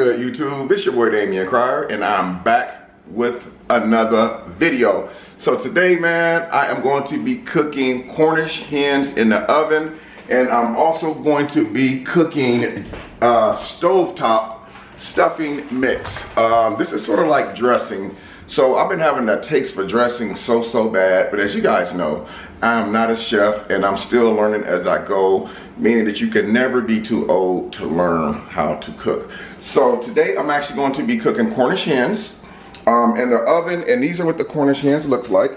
good, YouTube? It's your boy Damian Cryer, and I'm back with another video. So today, man, I am going to be cooking Cornish hens in the oven, and I'm also going to be cooking stovetop stuffing mix. This is sort of like dressing. So I've been having that taste for dressing so bad, but as you guys know, I'm not a chef and I'm still learning as I go, meaning that you can never be too old to learn how to cook. So today I'm actually going to be cooking Cornish hens in the oven, and these are what the Cornish hens looks like.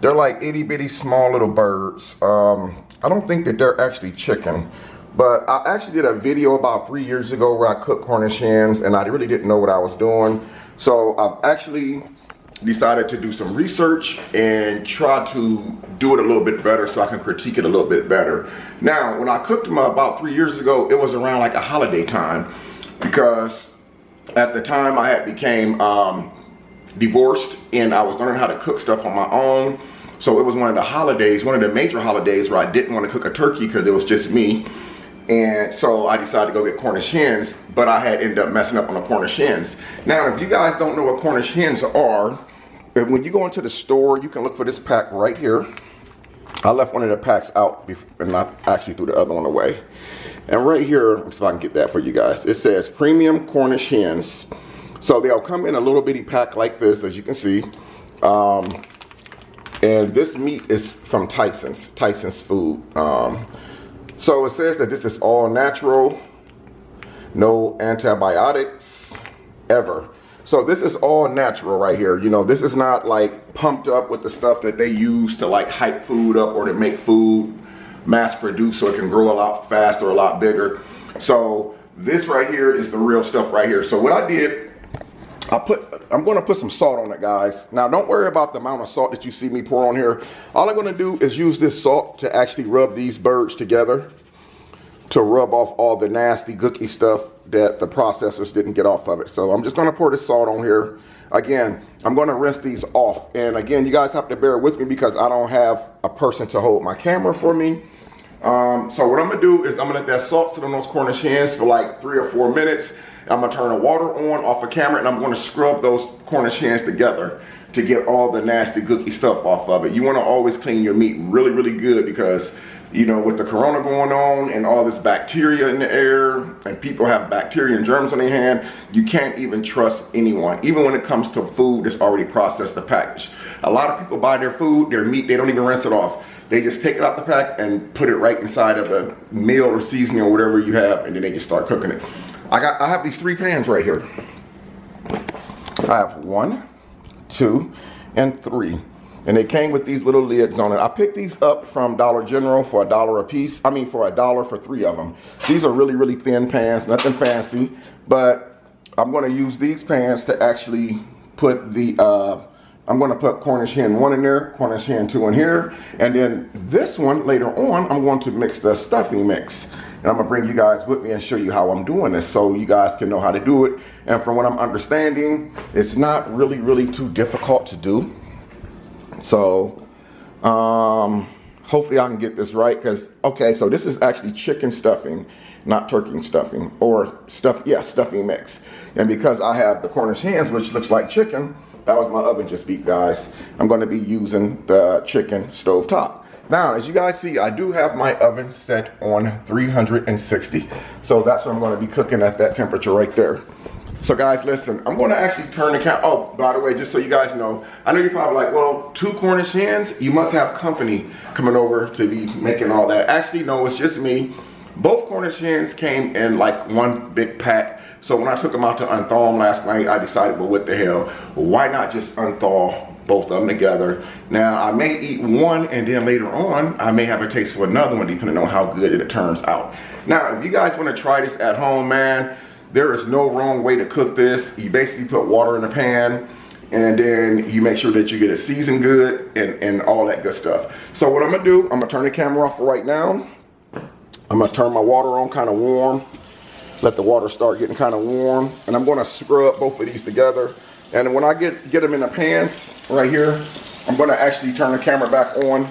They're like itty bitty small little birds. I don't think that they're actually chicken, but I actually did a video about 3 years ago where I cooked Cornish hens and I really didn't know what I was doing. So I've actually decided to do some research and try to do it a little bit better so I can critique it a little bit better. Now, when I cooked them about 3 years ago, it was around like a holiday time, because at the time I had became divorced and I was learning how to cook stuff on my own. So it was one of the holidays, one of the major holidays where I didn't want to cook a turkey because it was just me. And so I decided to go get Cornish hens, but I had ended up messing up on the Cornish hens. Now, if you guys don't know what Cornish hens are, when you go into the store, you can look for this pack right here. I left one of the packs out and not actually threw the other one away. And right here, let's see if I can get that for you guys. It says premium Cornish hens. So they'll come in a little bitty pack like this, as you can see. And this meat is from Tyson's Food. So it says that this is all natural, no antibiotics ever. So this is all natural right here. You know, this is not like pumped up with the stuff that they use to like hype food up or to make food mass produced so it can grow a lot faster, a lot bigger. So this right here is the real stuff right here. So what I did, I'm going to put some salt on it, guys. Now, don't worry about the amount of salt that you see me pour on here. All I'm going to do is use this salt to actually rub these birds together, to rub off all the nasty, gooky stuff that the processors didn't get off of it. So I'm just going to pour this salt on here. Again, I'm going to rinse these off. And again, you guys have to bear with me because I don't have a person to hold my camera for me. So what I'm going to do is I'm going to let that salt sit on those Cornish hens for like 3 or 4 minutes. I'm going to turn the water on off the camera, and I'm going to scrub those Cornish hens together to get all the nasty, gooky stuff off of it. You want to always clean your meat really good because, you know, with the corona going on and all this bacteria in the air, and people have bacteria and germs on their hand, you can't even trust anyone, even when it comes to food that's already processed the package. A lot of people buy their food, their meat, they don't even rinse it off. They just take it out the pack and put it right inside of a meal or seasoning or whatever you have, and then they just start cooking it. I have these 3 pans right here. I have 1, 2, and 3. And they came with these little lids on it. I picked these up from Dollar General for $1 a piece. I mean, for $1 for 3 of them. These are really thin pans, nothing fancy. But I'm going to use these pans to actually put the, I'm going to put Cornish hen 1 in there, Cornish hen 2 in here. And then this one, later on, I'm going to mix the stuffing mix. And I'm going to bring you guys with me and show you how I'm doing this so you guys can know how to do it. And from what I'm understanding, it's not really too difficult to do. So hopefully I can get this right, because okay, so this is actually chicken stuffing, not turkey stuffing, or stuffing mix. And because I have the Cornish hens, which looks like chicken, that was my oven just beat, guys. I'm going to be using the chicken stovetop. Now, as you guys see, I do have my oven set on 360. So that's what I'm going to be cooking at, that temperature right there. So guys, listen, I'm going to actually turn the camera. Oh, by the way, just so you guys know, I know you're probably like, well, 2 Cornish hens, you must have company coming over to be making all that. Actually, no, it's just me. Both Cornish hens came in like 1 big pack. So when I took them out to unthaw them last night, I decided, well, what the hell? Why not just unthaw both of them together? Now, I may eat one, and then later on, I may have a taste for another one, depending on how good it turns out. Now, if you guys want to try this at home, man, there is no wrong way to cook this. You basically put water in the pan, and then you make sure that you get it seasoned good and all that good stuff. So what I'm going to do, I'm going to turn the camera off right now. I'm going to turn my water on kind of warm. Let the water start getting kind of warm, and I'm going to scrub both of these together. And when I get them in the pans right here, I'm going to actually turn the camera back on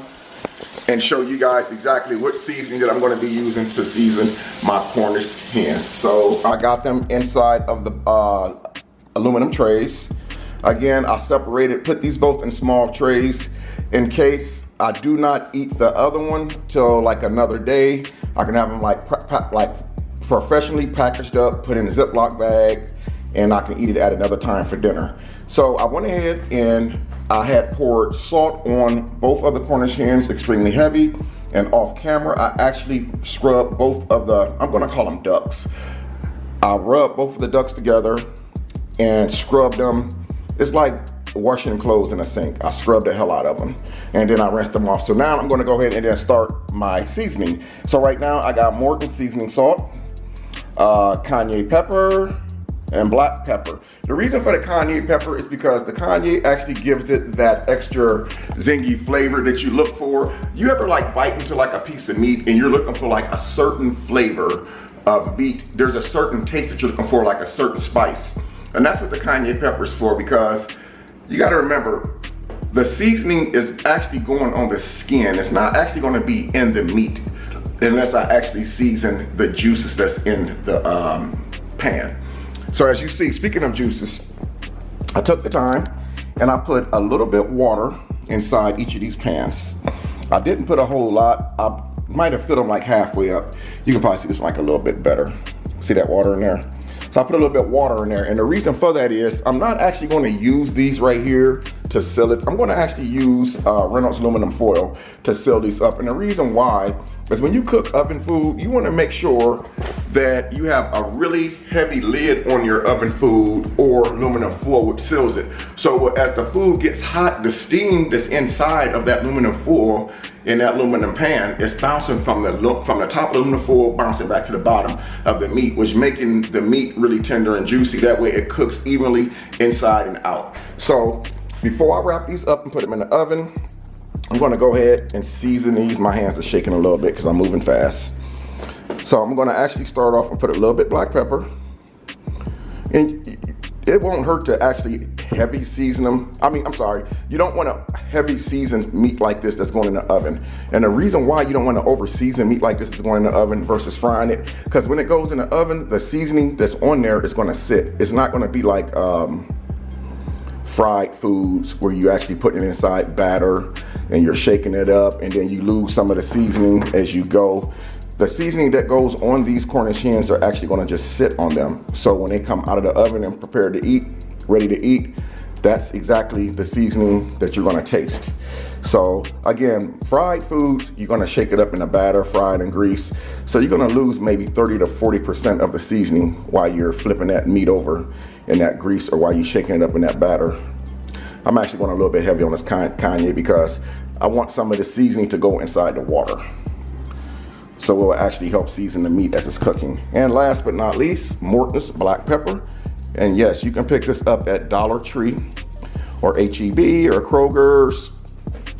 and show you guys exactly what seasoning that I'm going to be using to season my Cornish hens. So I got them inside of the aluminum trays. Again, I separated, put these both in small trays in case I do not eat the other one till like another day. I can have them like professionally packaged up, put in a Ziploc bag, and I can eat it at another time for dinner. So I went ahead and I had poured salt on both of the Cornish hens, extremely heavy, and off camera, I actually scrubbed both of the, I'm gonna call them ducks. I rubbed both of the ducks together and scrubbed them. It's like washing clothes in a sink. I scrubbed the hell out of them and then I rinsed them off. So now I'm gonna go ahead and then start my seasoning. So right now I got Morton seasoning salt, cayenne pepper, and black pepper. The reason for the cayenne pepper is because the cayenne actually gives it that extra zingy flavor that you look for. You ever like bite into like a piece of meat and you're looking for like a certain flavor of meat? There's a certain taste that you're looking for, like a certain spice. And that's what the cayenne pepper is for, because you gotta remember, the seasoning is actually going on the skin. It's not actually gonna be in the meat unless I actually season the juices that's in the pan. So as you see, speaking of juices, I took the time and I put a little bit water inside each of these pans. I didn't put a whole lot. I might have filled them like halfway up. You can probably see this one like a little bit better. See that water in there? So I put a little bit of water in there, and the reason for that is I'm not actually going to use these right here to seal it. I'm going to actually use Reynolds aluminum foil to seal these up, and the reason why is when you cook oven food, you want to make sure that you have a really heavy lid on your oven food or aluminum foil which seals it. So as the food gets hot, the steam that's inside of that aluminum foil in that aluminum pan is bouncing from the top of the aluminum foil, bouncing back to the bottom of the meat, which making the meat really tender and juicy. That way it cooks evenly inside and out. So before I wrap these up and put them in the oven, I'm gonna go ahead and season these. My hands are shaking a little bit because I'm moving fast. So I'm gonna actually start off and put a little bit black pepper. And it won't hurt to actually heavy season them. I'm sorry, you don't want to heavy season meat like this that's going in the oven. And the reason why you don't want to over season meat like this that's going in the oven versus frying it, because when it goes in the oven, the seasoning that's on there is going to sit. It's not going to be like fried foods where you actually put it inside batter and you're shaking it up and then you lose some of the seasoning as you go. The seasoning that goes on these Cornish hens are actually going to just sit on them. So when they come out of the oven and prepared to eat, ready to eat, that's exactly the seasoning that you're going to taste. So again, fried foods, you're going to shake it up in a batter, fried in grease. So you're going to lose maybe 30 to 40% of the seasoning while you're flipping that meat over in that grease or while you're shaking it up in that batter. I'm actually going a little bit heavy on this cayenne because I want some of the seasoning to go inside the water. So it will actually help season the meat as it's cooking. And last but not least, Morton's black pepper. And yes, you can pick this up at Dollar Tree or H-E-B or Kroger's.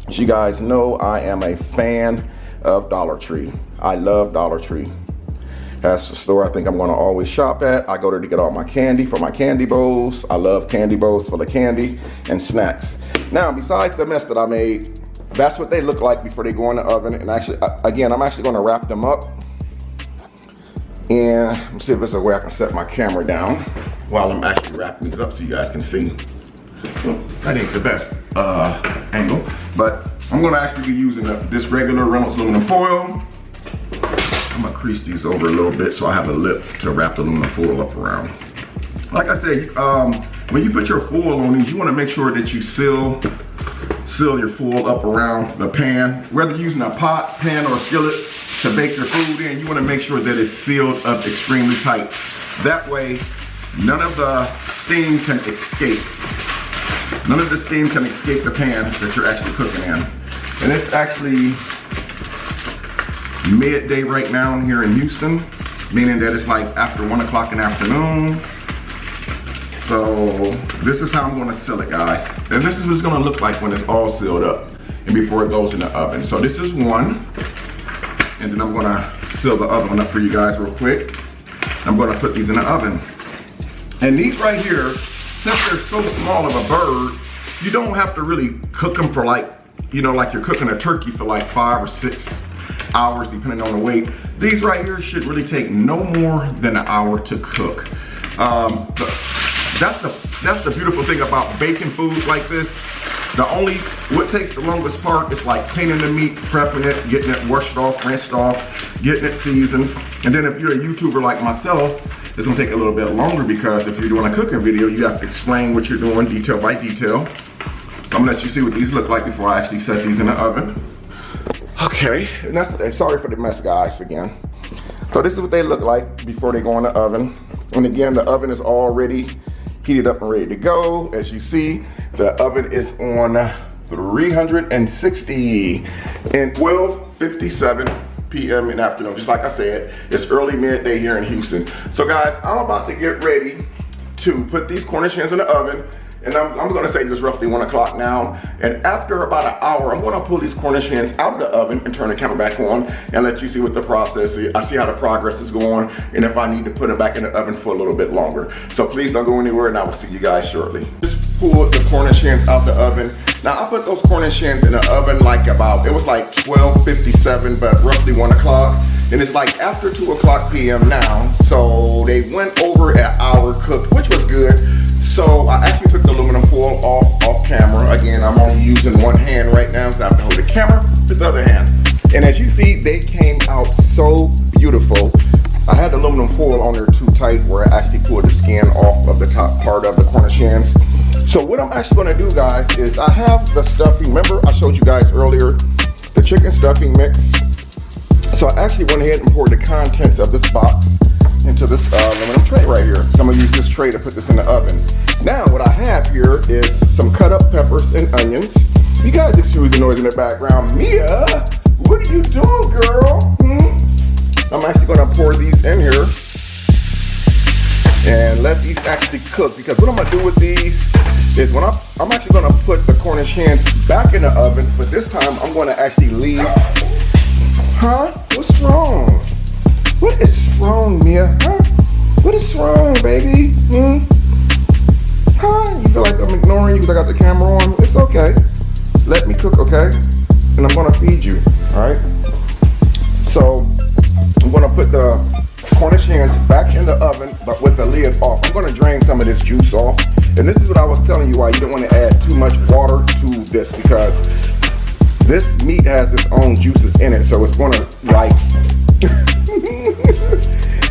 As you guys know, I am a fan of Dollar Tree. I love Dollar Tree. That's the store I think I'm gonna always shop at. I go there to get all my candy for my candy bowls. I love candy bowls full of candy and snacks. Now, besides the mess that I made, that's what they look like before they go in the oven. And actually, again, I'm actually gonna wrap them up. And let's see if there's a way I can set my camera down while I'm actually wrapping these up so you guys can see. Well, that ain't the best angle, but I'm gonna actually be using this regular Reynolds aluminum foil. I'm gonna crease these over a little bit so I have a lip to wrap the aluminum foil up around. Like I said, when you put your foil on these, you wanna make sure that you seal your foil up around the pan. Whether you're using a pot, pan, or skillet to bake your food in, you wanna make sure that it's sealed up extremely tight. That way, none of the steam can escape. None of the steam can escape the pan that you're actually cooking in. And it's actually midday right now here in Houston, meaning that it's like after 1 o'clock in the afternoon. So this is how I'm gonna seal it, guys. And this is what it's gonna look like when it's all sealed up and before it goes in the oven. So this is one, and then I'm gonna seal the other one up for you guys real quick. I'm gonna put these in the oven. And these right here, since they're so small of a bird, you don't have to really cook them for like you know, like you're cooking a turkey for like 5 or 6 hours, depending on the weight. These right here should really take no more than an hour to cook. That's the beautiful thing about baking foods like this. What takes the longest part is like cleaning the meat, prepping it, getting it washed off, rinsed off, getting it seasoned. And then if you're a YouTuber like myself, it's gonna take a little bit longer because if you're doing a cooking video, you have to explain what you're doing detail by detail. So I'm gonna let you see what these look like before I actually set these in the oven. Okay, and sorry for the mess, guys, again. So this is what they look like before they go in the oven. And again, the oven is already heated up and ready to go. As you see, the oven is on 360 and 12:57 p.m. in the afternoon. Just like I said, it's early midday here in Houston. So guys, I'm about to get ready to put these Cornish hens in the oven. And I'm gonna say this roughly 1 o'clock now. And after about an hour, I'm gonna pull these Cornish hens out of the oven and turn the camera back on and let you see what the process is. I see how the progress is going and if I need to put them back in the oven for a little bit longer. So please don't go anywhere and I will see you guys shortly. Just pulled the Cornish hens out the oven. Now I put those Cornish hens in the oven like it was like 12:57, but roughly 1 o'clock. And it's like after 2 o'clock p.m. now. So they went over an hour cooked, which was good. So I actually took the aluminum foil off camera. Again, I'm only using one hand right now, so I have to hold the camera with the other hand. And as you see, they came out so beautiful. I had the aluminum foil on there too tight where I actually pulled the skin off of the top part of the Cornish hens. So what I'm actually gonna do, guys, is I have the stuffing. Remember I showed you guys earlier, the chicken stuffing mix. So I actually went ahead and poured the contents of this box into this aluminum tray right here. So I'm gonna use this tray to put this in the oven. Now what I have here is some cut up peppers and onions. You guys excuse the noise in the background. Mia, what are you doing, girl? I'm actually gonna pour these in here and let these actually cook, because what I'm gonna do with these is when I'm actually gonna put the Cornish hens back in the oven, but this time I'm gonna actually leave. Huh? What's wrong? What is wrong, Mia? Huh? What is wrong, baby? Huh? You feel like I'm ignoring you because I got the camera on? It's okay. Let me cook, okay? And I'm gonna feed you, all right? So I'm gonna put the Cornish hens back in the oven, but with the lid off. I'm gonna drain some of this juice off. And this is what I was telling you why you don't wanna add too much water to this, because this meat has its own juices in it, so it's gonna like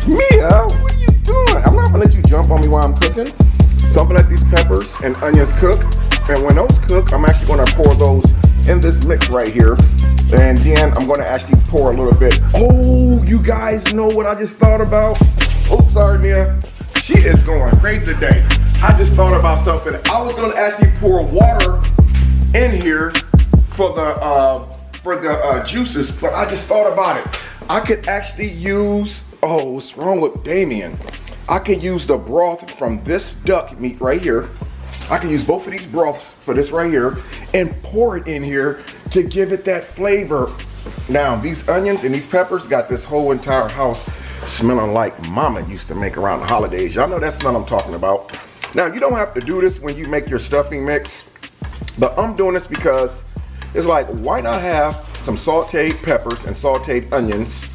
Mia, what are you doing? I'm not gonna let you jump on me while I'm cooking. So I'm gonna let these peppers and onions cook. And when those cook, I'm actually gonna pour those in this mix right here. And then I'm gonna actually pour a little bit. Oh, you guys know what I just thought about? Oops, sorry, Mia. She is going crazy today. I just thought about something. I was gonna actually pour water in here for the juices, but I just thought about it. I could actually use, oh, what's wrong with Damien? I could use the broth from this duck meat right here. I can use both of these broths for this right here and pour it in here to give it that flavor. Now, these onions and these peppers got this whole entire house smelling like mama used to make around the holidays. Y'all know that smell I'm talking about. Now, you don't have to do this when you make your stuffing mix, but I'm doing this because it's like, why not have some sauteed peppers and sauteed onions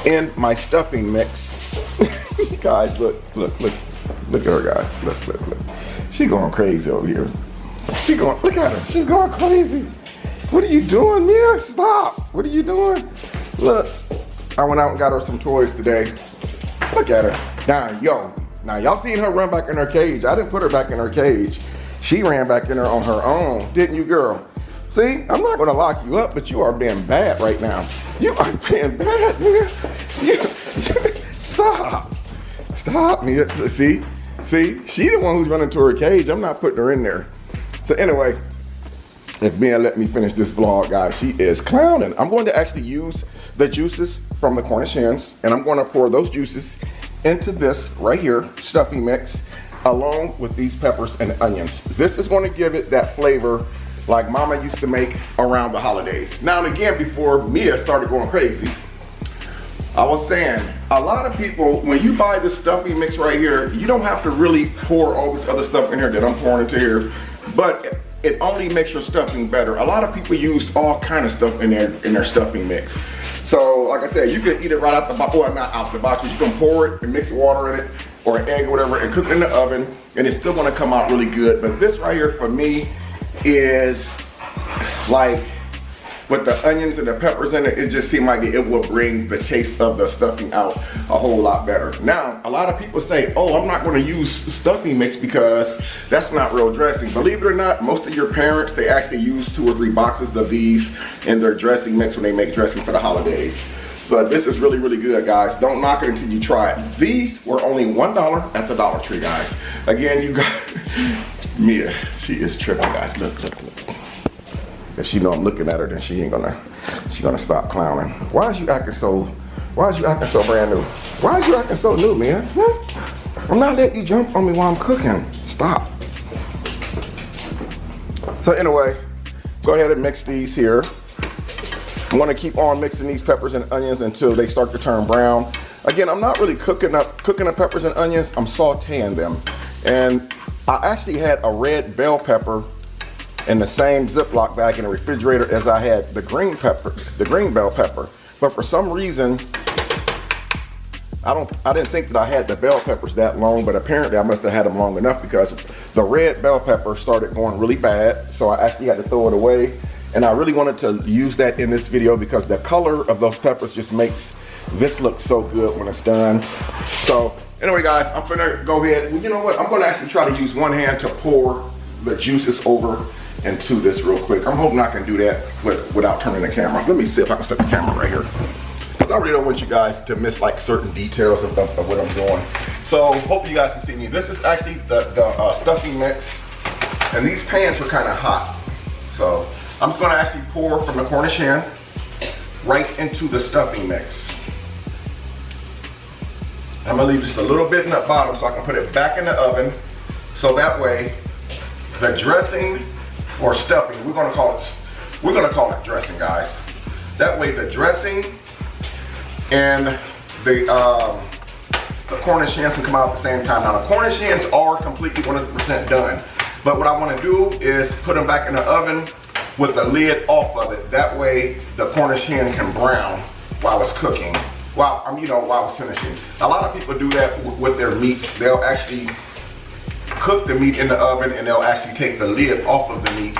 in my stuffing mix? Guys, look at her, guys. Look. She going crazy over here. Look at her. She's going crazy. What are you doing, Mia? Stop. What are you doing? Look, I went out and got her some toys today. Look at her. Now, y'all seen her run back in her cage. I didn't put her back in her cage. She ran back in there on her own, didn't you, girl? See, I'm not gonna lock you up, but you are being bad right now. You are being bad, Mia. Stop, Mia. See, she the one who's running to her cage. I'm not putting her in there. So anyway, if Mia let me finish this vlog, guys, she is clowning. I'm going to actually use the juices from the Cornish hens, and I'm gonna pour those juices into this right here, stuffing mix, along with these peppers and onions. This is gonna give it that flavor like mama used to make around the holidays. Now and again, before Mia started going crazy, I was saying, a lot of people, when you buy this stuffing mix right here, you don't have to really pour all this other stuff in here that I'm pouring into here. But it only makes your stuffing better. A lot of people use all kind of stuff in their stuffing mix. So like I said, you can eat it right out the box, well not out the box, you can pour it and mix water in it or an egg or whatever and cook it in the oven and it's still gonna come out really good. But this right here for me is like, with the onions and the peppers in it, it just seemed like it will bring the taste of the stuffing out a whole lot better. Now, a lot of people say, oh, I'm not gonna use stuffing mix because that's not real dressing. Believe it or not, most of your parents, they actually use 2 or 3 boxes of these in their dressing mix when they make dressing for the holidays. But this is really, really good, guys. Don't knock it until you try it. These were only $1 at the Dollar Tree, guys. Again, you got, Mia, she is tripping, guys. Look. If she know I'm looking at her, then she's gonna stop clowning. Why is you acting so brand new? Why is you acting so new, man? I'm not letting you jump on me while I'm cooking. Stop. So anyway, go ahead and mix these here. I'm gonna keep on mixing these peppers and onions until they start to turn brown. Again, I'm not really cooking the peppers and onions, I'm sauteing them. And I actually had a red bell pepper in the same Ziploc bag in the refrigerator as I had the green bell pepper. But for some reason, I didn't think that I had the bell peppers that long, but apparently I must have had them long enough because the red bell pepper started going really bad. So I actually had to throw it away. And I really wanted to use that in this video because the color of those peppers just makes this look so good when it's done. So anyway, guys, I'm gonna go ahead. Well, you know what? I'm gonna actually try to use one hand to pour the juices over into this real quick. I'm hoping I can do that without turning the camera. Let me see if I can set the camera right here. Because I really don't want you guys to miss like certain details of what I'm doing. So hope you guys can see me. This is actually the stuffing mix. And these pans are kind of hot. So I'm just gonna actually pour from the Cornish hen right into the stuffing mix. I'm gonna leave just a little bit in the bottom so I can put it back in the oven. So that way the dressing or stuffing, we're gonna call it dressing, guys. That way the dressing and the Cornish hens can come out at the same time. Now the Cornish hens are completely 100% done, but what I want to do is put them back in the oven with the lid off of it. That way the Cornish hen can brown while it's cooking. While it's finishing. A lot of people do that with their meats. They'll actually cook the meat in the oven and they'll actually take the lid off of the meat.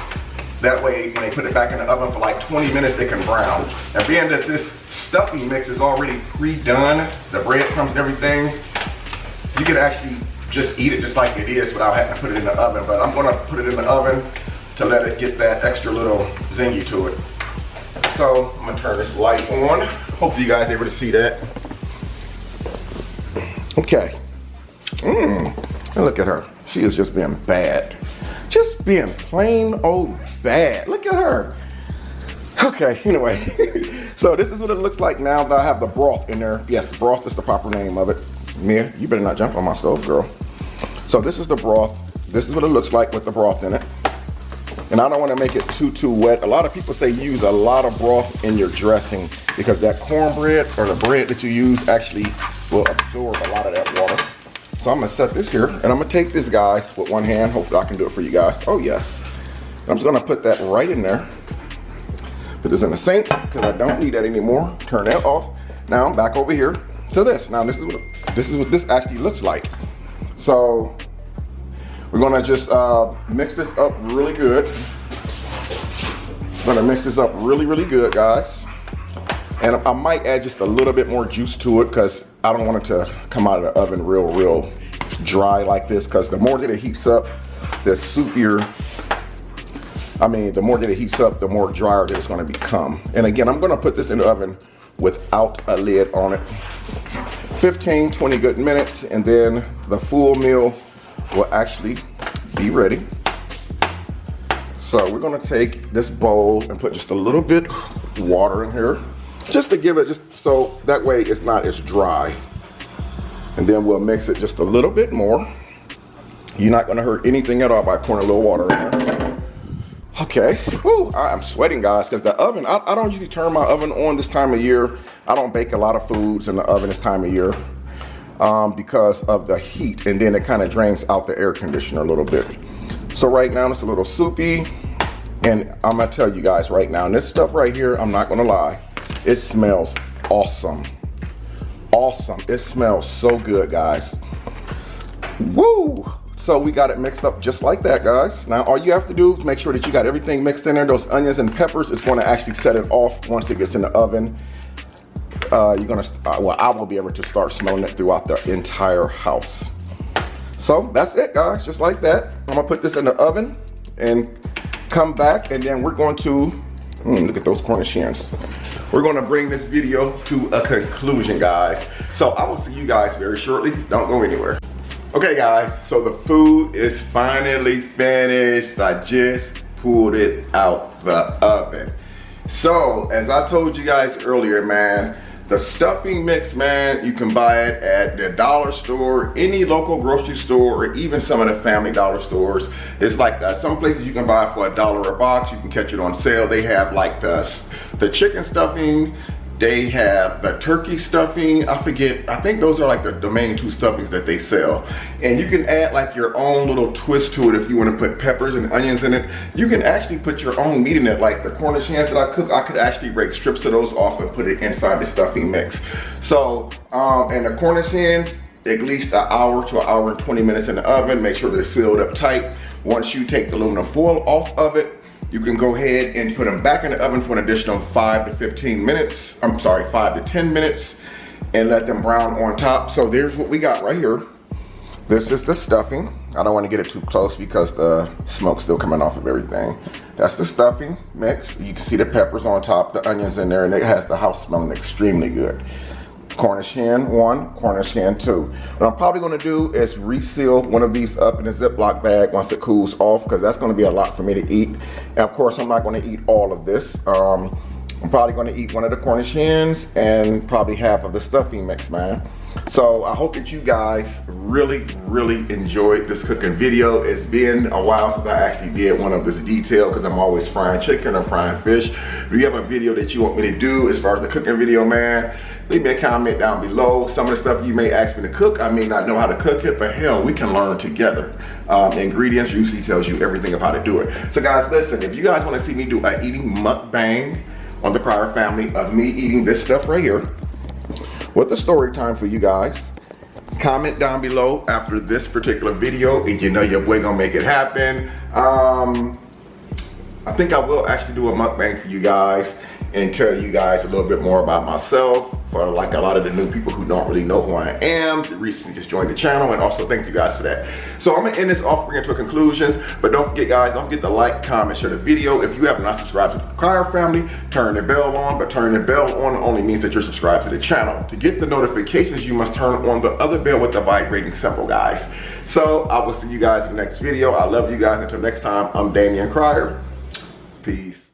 That way, when they put it back in the oven for like 20 minutes, they can brown. And being that this stuffing mix is already pre-done, the breadcrumbs and everything, you can actually just eat it just like it is without having to put it in the oven. But I'm gonna put it in the oven to let it get that extra little zingy to it. So I'm gonna turn this light on. Hopefully you guys are able to see that. Okay. And look at her. She is just being bad. Just being plain old bad. Look at her. Okay, anyway. So this is what it looks like now that I have the broth in there. Yes, the broth is the proper name of it. Mia, you better not jump on my stove, girl. So this is the broth. This is what it looks like with the broth in it. And I don't want to make it too wet. A lot of people say use a lot of broth in your dressing because that cornbread or the bread that you use actually will absorb a lot of that water. So I'm gonna set this here and I'm gonna take this, guys, with one hand. Hopefully I can do it for you guys. Oh yes. I'm just gonna put that right in there. Put this in the sink because I don't need that anymore. Turn that off. Now I'm back over here to this. Now this is what this actually looks like. So we're gonna just mix this up really good. I'm gonna mix this up really good, guys. And I might add just a little bit more juice to it because I don't want it to come out of the oven real dry like this, because the more that it heats up, the soupier, the more that it heats up, the more drier that it's gonna become. And again, I'm gonna put this in the oven without a lid on it. 15-20 good minutes, and then the full meal will actually be ready. So we're gonna take this bowl and put just a little bit of water in here, just to give it, just so that way it's not as dry. And then we'll mix it just a little bit more. You're not gonna hurt anything at all by pouring a little water in there. Okay, whew, I'm sweating, guys, because the oven, I don't usually turn my oven on this time of year. I don't bake a lot of foods in the oven this time of year because of the heat, and then it kind of drains out the air conditioner a little bit. So right now it's a little soupy. And I'm gonna tell you guys right now, and this stuff right here, I'm not gonna lie, it smells awesome. Awesome. It smells so good, guys. Woo! So we got it mixed up just like that, guys. Now all you have to do is make sure that you got everything mixed in there. Those onions and peppers is going to actually set it off once it gets in the oven. You're gonna, well, I will be able to start smelling it throughout the entire house. So that's it, guys, just like that. I'm gonna put this in the oven and come back, and then we're going to, look at those Cornish hens. We're gonna bring this video to a conclusion, guys. So I will see you guys very shortly. Don't go anywhere. Okay, guys, so the food is finally finished. I just pulled it out the oven. So, as I told you guys earlier, man, the stuffing mix, man, you can buy it at the dollar store, any local grocery store, or even some of the family dollar stores. It's like some places you can buy it for $1 a box. You can catch it on sale. They have like the chicken stuffing. They have the turkey stuffing. I forget, I think those are like the main two stuffings that they sell. And you can add like your own little twist to it if you want to put peppers and onions in it. You can actually put your own meat in it. Like the Cornish hens that I cook, I could actually break strips of those off and put it inside the stuffing mix. So, and the Cornish hens, at least an hour to an hour and 20 minutes in the oven. Make sure they're sealed up tight. Once you take the aluminum foil off of it, you can go ahead and put them back in the oven for an additional 5 to 15 minutes. I'm sorry, 5 to 10 minutes, and let them brown on top. So there's what we got right here. This is the stuffing. I don't want to get it too close because the smoke's still coming off of everything. That's the stuffing mix. You can see the peppers on top, the onions in there, and it has the house smelling extremely good. Cornish hen 1, Cornish hen 2. What I'm probably going to do is reseal one of these up in a Ziploc bag once it cools off, because that's going to be a lot for me to eat. And of course, I'm not going to eat all of this. I'm probably going to eat one of the Cornish hens and probably half of the stuffing mix, man. So I hope that you guys really enjoyed this cooking video. It's been a while since I actually did one of this detail, because I'm always frying chicken or frying fish. If you have a video that you want me to do as far as the cooking video, man, leave me a comment down below. Some of the stuff you may ask me to cook, I may not know how to cook it, but hell, we can learn together. Ingredients usually tells you everything of how to do it. So guys, listen, if you guys want to see me do an eating mukbang on the Cryer family of me eating this stuff right here, with the story time for you guys, comment down below after this particular video, and you know your boy gonna make it happen. I think I will actually do a mukbang for you guys and tell you guys a little bit more about myself, for like a lot of the new people who don't really know who I am, that recently just joined the channel, and also thank you guys for that. So I'm gonna end this off, bring it to a conclusion, but don't forget guys, don't forget to like, comment, share the video. If you have not subscribed to the Cryer family, turn the bell on, but turn the bell on only means that you're subscribed to the channel. To get the notifications, you must turn on the other bell with the vibrating symbol, guys. So I will see you guys in the next video. I love you guys. Until next time, I'm Damian Cryer. Peace.